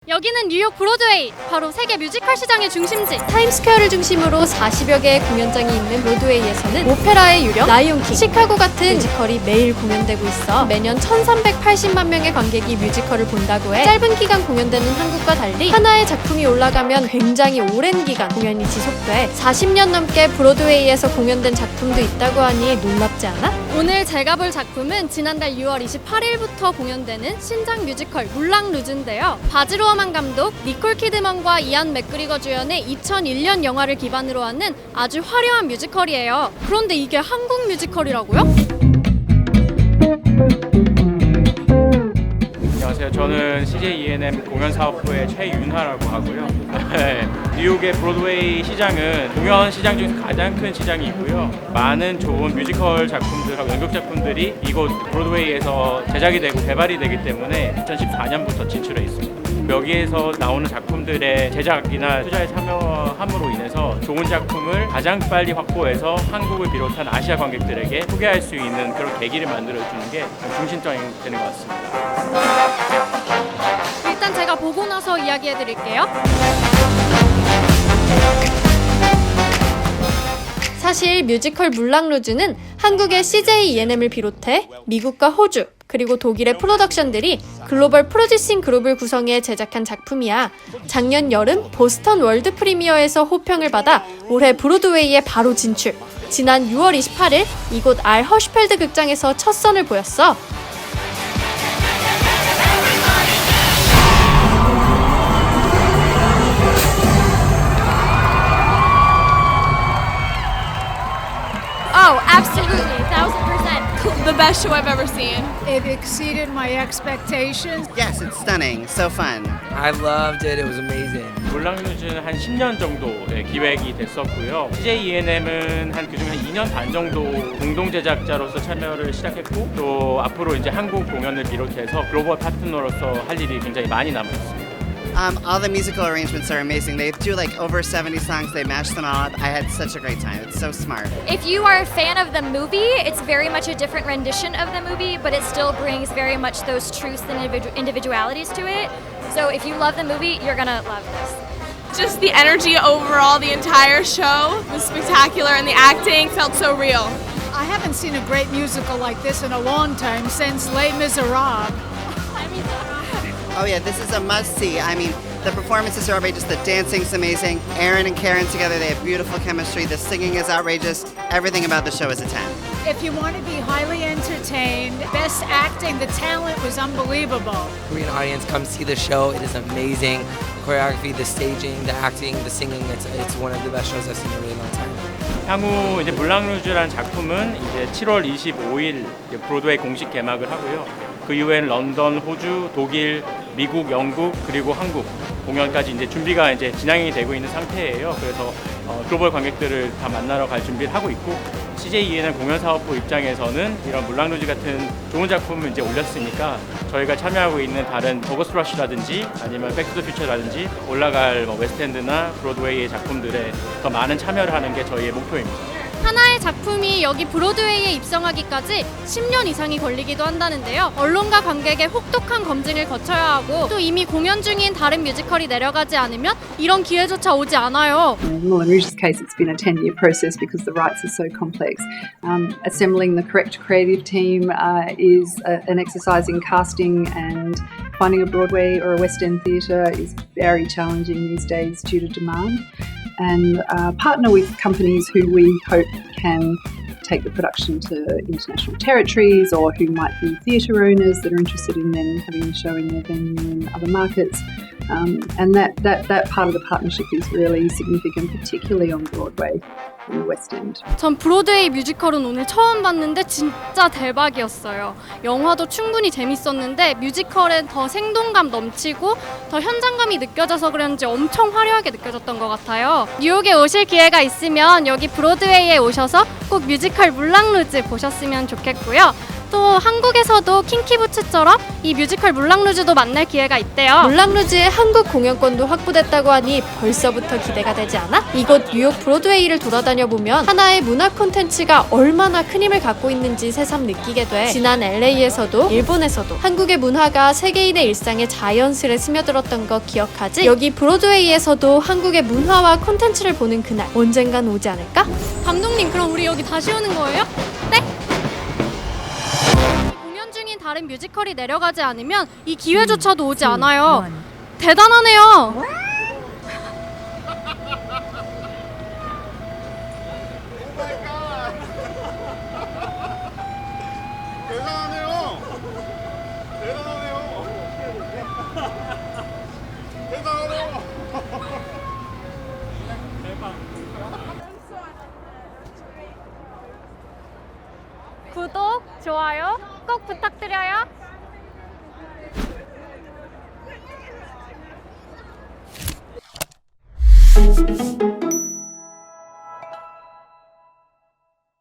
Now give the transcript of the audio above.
여기는 뉴욕 브로드웨이, 바로 세계 뮤지컬 시장의 중심지. 타임스퀘어를 중심으로 40여 개의 공연장이 있는 브로드웨이에서는 오페라의 유령, 라이온킹, 시카고 같은 뮤지컬이 매일 공연되고 있어 매년 1380만 명의 관객이 뮤지컬을 본다고 해. 짧은 기간 공연되는 한국과 달리 하나의 작품이 올라가면 굉장히 오랜 기간 공연이 지속돼. 40년 넘게 브로드웨이에서 공연된 작품도 있다고 하니 놀랍지 않아? 오늘 제가 볼 작품은 지난달 6월 28일부터 공연되는 신작 뮤지컬 물랑 루즈인데요. 바즈 루어만 감독, 니콜 키드먼과 이안 맥그리거 주연의 2001년 영화를 기반으로 하는 아주 화려한 뮤지컬이에요. 그런데 이게 한국 뮤지컬이라고요? 안녕하세요. 저는 CJ E&M 공연사업부의 최윤하라고 하고요. 뉴욕의 브로드웨이 시장은 공연 시장 중에서 가장 큰 시장이고요. 많은 좋은 뮤지컬 작품들하고 연극 작품들이 이곳 브로드웨이에서 제작이 되고 개발이 되기 때문에 2014년부터 진출해 있습니다. 여기에서 나오는 작품들의 제작이나 투자에 참여함으로 인해서 좋은 작품을 가장 빨리 확보해서 한국을 비롯한 아시아 관객들에게 소개할 수 있는 그런 계기를 만들어주는 게 중심점이 되는 것 같습니다. 일단 제가 보고 나서 이야기해 드릴게요. 사실 뮤지컬 물랑 루즈는 한국의 CJ E&M을 비롯해 미국과 호주 그리고 독일의 프로덕션들이 글로벌 프로듀싱 그룹을 구성해 제작한 작품이야. 작년 여름 보스턴 월드 프리미어에서 호평을 받아 올해 브로드웨이에 바로 진출. 지난 6월 28일 이곳 알 허슈펠드 극장에서 첫 선을 보였어. Oh, absolutely, 1000%. The best show I've ever seen. It exceeded my expectations. Yes, it's stunning. So fun. I loved it. It was amazing. 물랑 루즈는 한 10년 정도 기획이 됐었고요. CJ E&M은 한 그중에 한 2년 반 정도 공동 제작자로서 참여를 시작했고 또 앞으로 이제 한국 공연을 비롯해서 글로벌 파트너로서 할 일이 굉장히 많이 남아 있습니다. All the musical arrangements are amazing. They do like over 70 songs. They mash them all up. I had such a great time. It's so smart. If you are a fan of the movie, it's very much a different rendition of the movie, but it still brings very much those truths and individualities to it. So if you love the movie, you're gonna love this. Just the energy overall, the entire show was spectacular and the acting felt so real. I haven't seen a great musical like this in a long time since Les Miserables. Oh yeah, this is a must-see. I mean, the performances are outrageous. The dancing's amazing. Aaron and Karen together, they have beautiful chemistry. The singing is outrageous. Everything about the show is a 10. If you want to be highly entertained, best acting, the talent was unbelievable. Korean audience, come see the show. It is amazing. The choreography, the staging, the acting, the singing. It's one of the best shows I've seen in a really long time. 향후 이제 물랑 루즈라는 작품은 이제 7월 25일 브로드웨이 공식 개막을 하고요. 그 이후에는 런던, 호주, 독일, 미국, 영국 그리고 한국 공연까지 이제 준비가 이제 진행이 되고 있는 상태예요. 그래서 글로벌 관객들을 다 만나러 갈 준비를 하고 있고 CJ E&M 공연사업부 입장에서는 이런 물랑 루즈 같은 좋은 작품을 이제 올렸으니까 저희가 참여하고 있는 다른 버거스 러쉬라든지 아니면 백투더 퓨처라든지 올라갈 웨스트엔드나 브로드웨이의 작품들에 더 많은 참여를 하는 게 저희의 목표입니다. 하나의 작품이 여기 브로드웨이에 입성하기까지 10년 이상이 걸리기도 한다는데요. 언론과 관객의 혹독한 검증을 거쳐야 하고 또 이미 공연 중인 다른 뮤지컬이 내려가지 않으면 이런 기회조차 오지 않아요. In Moulin Rouge's case, it's been a 10-year process because the rights are so complex. Assembling the correct creative team is an exercise in casting, and finding a Broadway or a West End theatre is very challenging these days due to demand. And partner with companies who we hope can take the production to international territories or who might be theatre owners that are interested in then having a show in their venue in other markets. And that part of the partnership is really significant, particularly on Broadway and the West End. 전 브로드웨이 뮤지컬은 오늘 처음 봤는데 진짜 대박이었어요. 영화도 충분히 재밌었는데 뮤지컬은 더 생동감 넘치고 더 현장감이 느껴져서 그런지 엄청 화려하게 느껴졌던 것 같아요. 뉴욕에 오실 기회가 있으면 여기 브로드웨이에 오셔서 꼭 뮤지컬 물랑 루즈 보셨으면 좋겠고요. 또 한국에서도 킹키부츠처럼 이 뮤지컬 물랑루즈도 만날 기회가 있대요. 물랑루즈의 한국 공연권도 확보됐다고 하니 벌써부터 기대가 되지 않아? 이곳 뉴욕 브로드웨이를 돌아다녀 보면 하나의 문화 콘텐츠가 얼마나 큰 힘을 갖고 있는지 새삼 느끼게 돼. 지난 LA에서도 일본에서도 한국의 문화가 세계인의 일상에 자연스레 스며들었던 거 기억하지? 여기 브로드웨이에서도 한국의 문화와 콘텐츠를 보는 그날 언젠간 오지 않을까? 감독님, 그럼 우리 여기 다시 오는 거예요? 네? 공연 중인 다른 뮤지컬이 내려가지 않으면 이 기회조차도 오지 않아요. 대단하네요. 구독, 좋아요 꼭 부탁드려요.